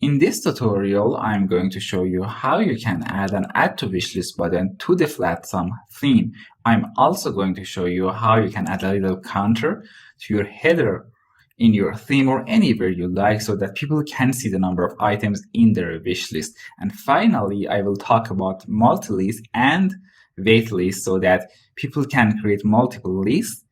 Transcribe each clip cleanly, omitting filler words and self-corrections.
In this tutorial, I'm going to show you how you can add an Add to Wishlist button to the Flatsome theme. I'm also going to show you how you can add a little counter to your header in your theme or anywhere you like so that people can see the number of items in their wish list. And finally, I will talk about multi-list and waitlist so that people can create multiple lists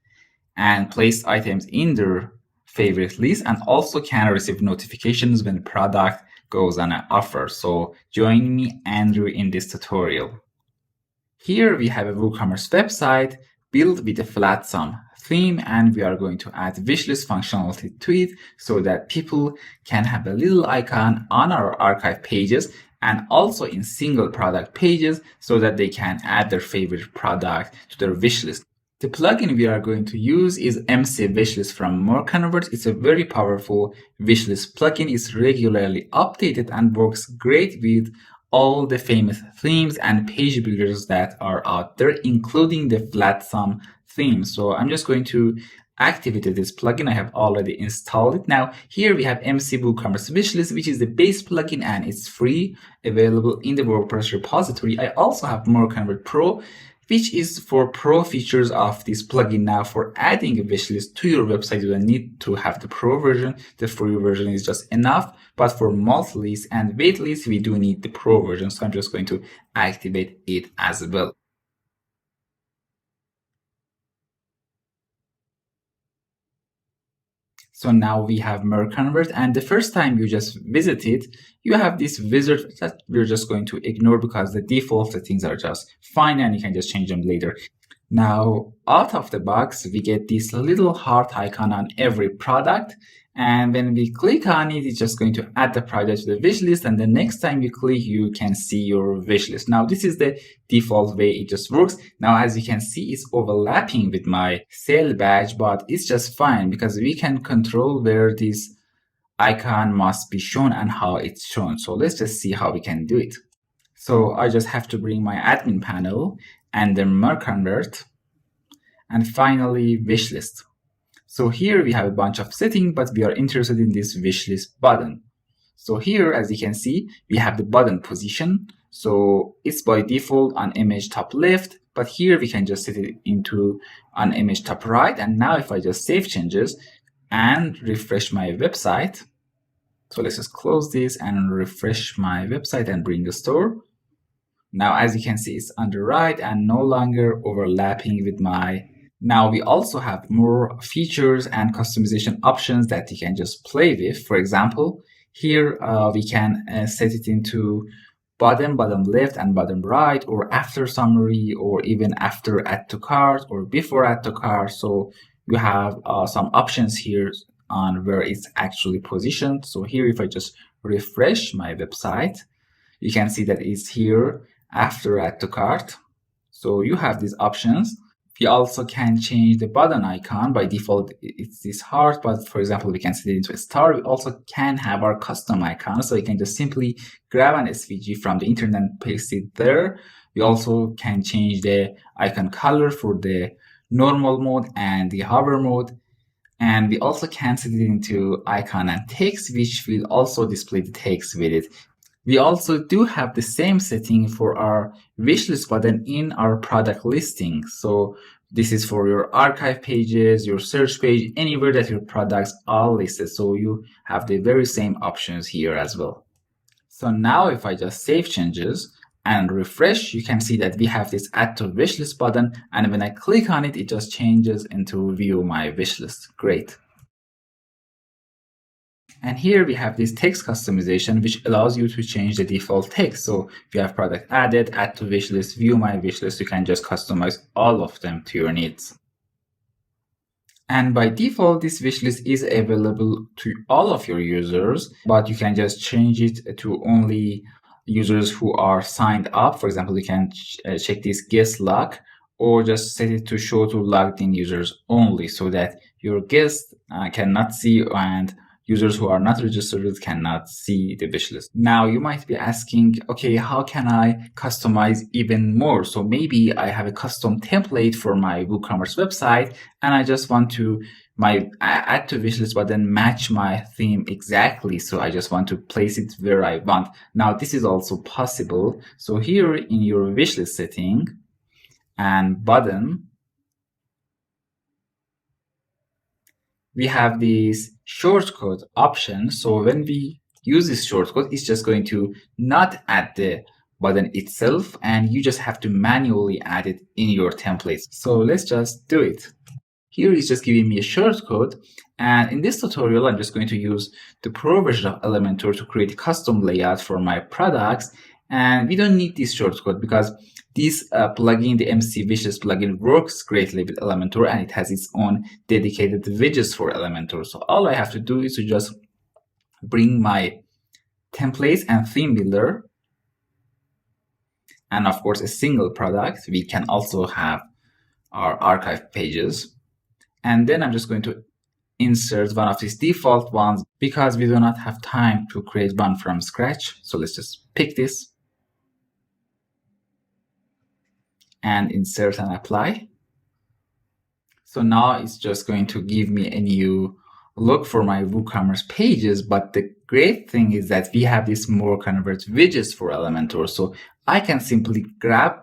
and place items in their favorite list, and also can receive notifications when the product goes on an offer. So join me, Andrew, in this tutorial. Here we have a WooCommerce website built with a Flatsome theme, and we are going to add wishlist functionality to it so that people can have a little icon on our archive pages and also in single product pages so that they can add their favorite product to their wishlist. The plugin we are going to use is MC Wishlist from WooCommerce. It's a very powerful wishlist plugin. It's regularly updated and works great with all the famous themes and page builders that are out there, including the Flatsome theme. So I'm just going to activate this plugin. I have already installed it. Now here we have MC WooCommerce Wishlist, which is the base plugin and it's free, available in the WordPress repository. I also have WooCommerce Pro, which is for pro features of this plugin. Now for adding a wishlist to your website, you don't need to have the pro version. The free version is just enough. But for multi-list and waitlist, we do need the pro version. So I'm just going to activate it as well. So now we have WooCommerce, and the first time you just visit it, you have this wizard that we're just going to ignore because the default settings are just fine and you can just change them later. Now, out of the box, we get this little heart icon on every product. And when we click on it, it's just going to add the product to the wish list. And the next time you click, you can see your wish list. Now, this is the default way it just works. Now, as you can see, it's overlapping with my sale badge, but it's just fine because we can control where this icon must be shown and how it's shown. So let's just see how we can do it. So I just have to bring my admin panel and then WooCommerce and finally wish list. So here we have a bunch of settings, but we are interested in this wishlist button. So here, as you can see, we have the button position. So it's by default on image top left, but here we can just set it into on image top right. And now if I just save changes and refresh my website, so let's just close this and refresh my website and bring the store. Now, as you can see, it's on the right and no longer overlapping with my. Now we also have more features and customization options that you can just play with. For example, here we can set it into bottom left and bottom right, or after summary, or even after add to cart or before add to cart. So you have some options here on where it's actually positioned. So here, if I just refresh my website, you can see that it's here after add to cart. So you have these options. We also can change the button icon. By default, it's this heart, but for example, we can set it into a star. We also can have our custom icon. So you can just simply grab an SVG from the internet and paste it there. We also can change the icon color for the normal mode and the hover mode. And we also can set it into icon and text, which will also display the text with it. We also do have the same setting for our wishlist button in our product listing. So this is for your archive pages, your search page, anywhere that your products are listed. So you have the very same options here as well. So now if I just save changes and refresh, you can see that we have this add to wishlist button. And when I click on it, it just changes into view my wishlist. Great. And here we have this text customization, which allows you to change the default text. So if you have product added, add to wishlist, view my wishlist, you can just customize all of them to your needs. And by default, this wishlist is available to all of your users, but you can just change it to only users who are signed up. For example, you can check this guest log, or just set it to show to logged in users only so that your guests cannot see and users who are not registered cannot see the wishlist. Now you might be asking, okay, how can I customize even more? So maybe I have a custom template for my WooCommerce website and I just want to my add to wishlist button match my theme exactly. So I just want to place it where I want. Now this is also possible. So here in your wishlist setting and button, we have this shortcut option. So when we use this shortcut, it's just going to not add the button itself, and you just have to manually add it in your templates. So let's just do it. Here it's just giving me a shortcut, and in this tutorial I'm just going to use the Pro version of Elementor to create a custom layout for my products. And we don't need this shortcut because this plugin, the MC Wishlist plugin, works greatly with Elementor, and it has its own dedicated widgets for Elementor. So all I have to do is to just bring my templates and theme builder, and of course a single product. We can also have our archive pages. And then I'm just going to insert one of these default ones because we do not have time to create one from scratch. So let's just pick this and insert and apply. So now it's just going to give me a new look for my WooCommerce pages. But the great thing is that we have this more convert widgets for Elementor. So I can simply grab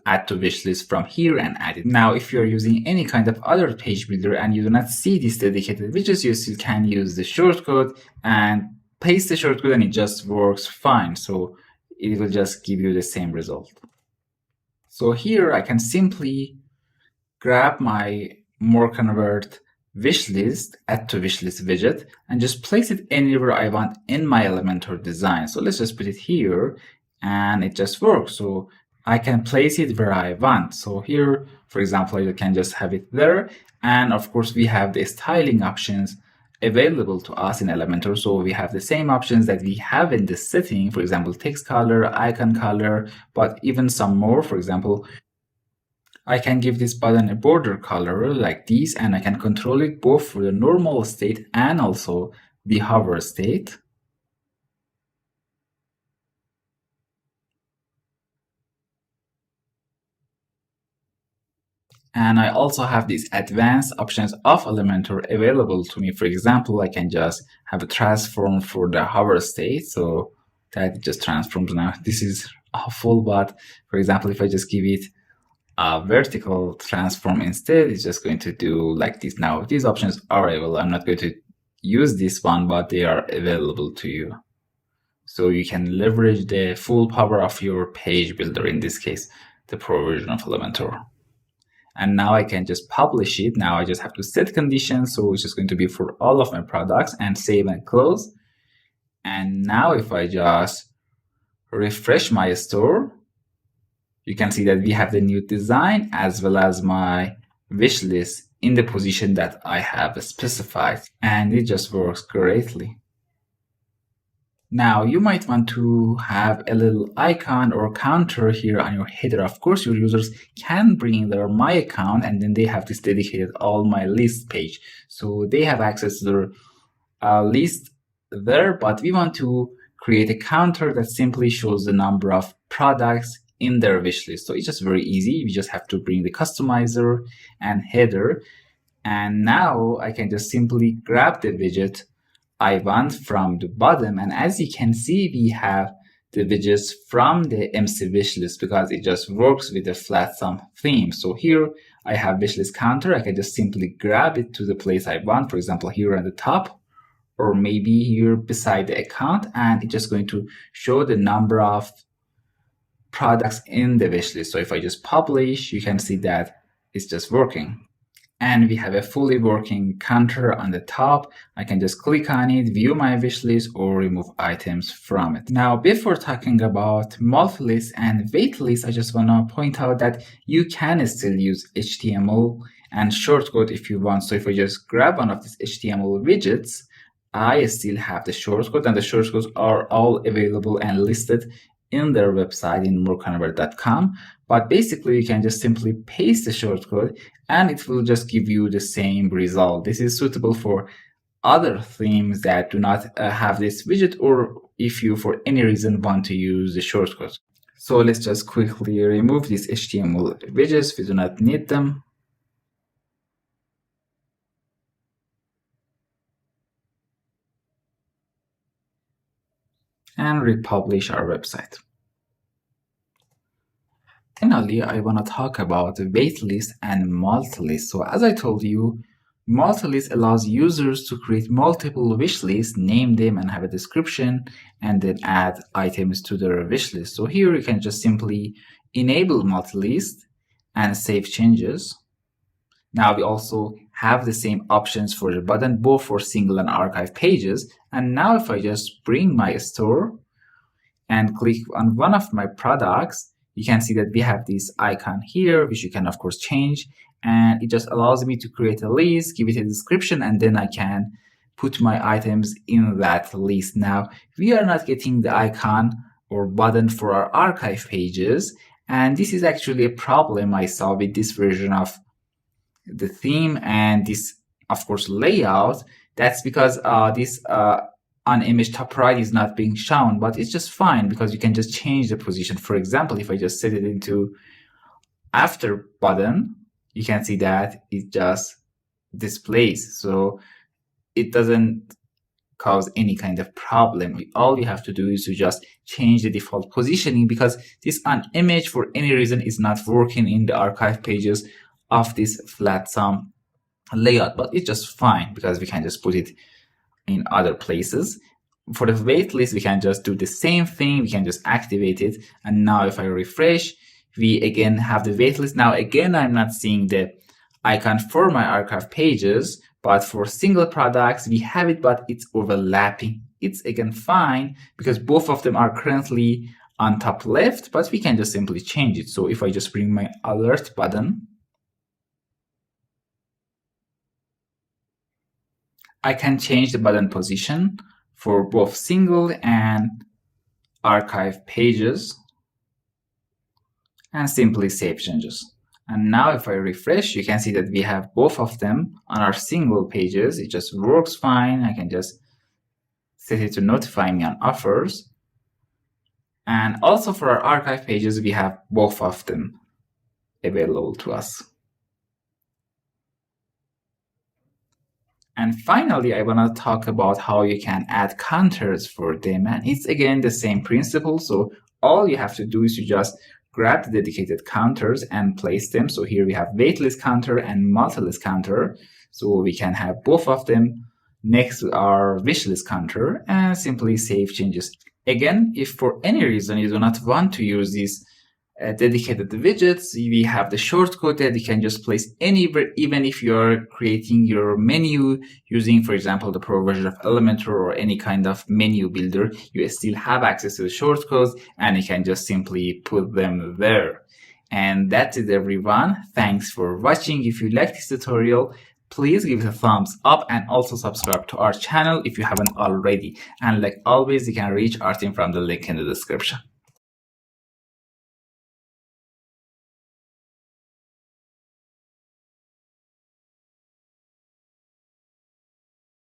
add to wishlist from here and add it. Now, if you're using any kind of other page builder and you do not see these dedicated widgets, you still can use the shortcut and paste the shortcut, and it just works fine. So it will just give you the same result. So here I can simply grab my more convert wishlist, add to wishlist widget, and just place it anywhere I want in my Elementor design. So let's just put it here, and it just works. So I can place it where I want. So here, for example, you can just have it there. And of course, we have the styling options available to us in Elementor. So we have the same options that we have in this setting, for example, text color, icon color, but even some more. For example, I can give this button a border color like this, and I can control it both for the normal state and also the hover state. And I also have these advanced options of Elementor available to me. For example, I can just have a transform for the hover state, so that it just transforms now. This is awful, but for example, if I just give it a vertical transform instead, it's just going to do like this. Now, these options are available. I'm not going to use this one, but they are available to you. So you can leverage the full power of your page builder, in this case, the Pro version of Elementor. And now I can just publish it. Now I just have to set conditions. So it's just going to be for all of my products, and save and close. And now if I just refresh my store, you can see that we have the new design as well as my wish list in the position that I have specified. And it just works greatly. Now, you might want to have a little icon or counter here on your header. Of course, your users can bring their My Account, and then they have this dedicated All My List page. So they have access to their list there, but we want to create a counter that simply shows the number of products in their wish list. So it's just very easy. We just have to bring the customizer and header. And now I can just simply grab the widget I want from the bottom, and as you can see, we have the widgets from the MC wishlist because it just works with the Flatsome theme. So here I have wishlist counter. I can just simply grab it to the place I want, for example, here at the top, or maybe here beside the account, and it's just going to show the number of products in the wishlist. So if I just publish, you can see that it's just working. And we have a fully working counter on the top. I can just click on it, view my wish list, or remove items from it. Now, before talking about multi-list and waitlist, I just want to point out that you can still use HTML and shortcode if you want. So if I just grab one of these HTML widgets, I still have the shortcode, and the shortcodes are all available and listed in their website in moreconvert.com. But basically, you can just simply paste the shortcode and it will just give you the same result. This is suitable for other themes that do not have this widget, or if you for any reason want to use the shortcut. So let's just quickly remove these HTML widgets. We do not need them. and republish our website. Finally, I want to talk about waitlist and multi-list. So as I told you, multi-list allows users to create multiple wish lists, name them and have a description, and then add items to their wish list. So here you can just simply enable multi-list and save changes. Now we also have the same options for the button, both for single and archive pages. And now if I just bring my store and click on one of my products, you can see that we have this icon here, which you can of course change. And it just allows me to create a list, give it a description, and then I can put my items in that list. Now, we are not getting the icon or button for our archive pages. And this is actually a problem I saw with this version of the theme and this, of course, layout. That's because this on image top right is not being shown, but it's just fine because you can just change the position. For example, if I just set it into after button, you can see that it just displays. So it doesn't cause any kind of problem. All you have to do is to just change the default positioning, because this on image for any reason is not working in the archive pages of this Flatsome layout, but it's just fine because we can just put it in other places. For the waitlist, we can just do the same thing. We can just activate it. And now if I refresh, we again have the waitlist. Now again, I'm not seeing the icon for my archive pages, but for single products, we have it, but it's overlapping. It's again fine because both of them are currently on top left, but we can just simply change it. So if I just bring my alert button, I can change the button position for both single and archive pages and simply save changes. And now if I refresh, you can see that we have both of them on our single pages. It just works fine. I can just set it to notify me on offers. And also for our archive pages, we have both of them available to us. And finally, I want to talk about how you can add counters for them. And it's again the same principle. So all you have to do is to just grab the dedicated counters and place them. So here we have waitlist counter and multi-list counter. So we can have both of them next to our wishlist counter and simply save changes. Again, if for any reason you do not want to use these dedicated widgets, we have the shortcode that you can just place anywhere, even if you're creating your menu using, for example, the Pro version of Elementor or any kind of menu builder, you still have access to the shortcodes and you can just simply put them there. And that's it, everyone. Thanks for watching. If you like this tutorial, please give it a thumbs up and also subscribe to our channel if you haven't already. And like always, you can reach our team from the link in the description.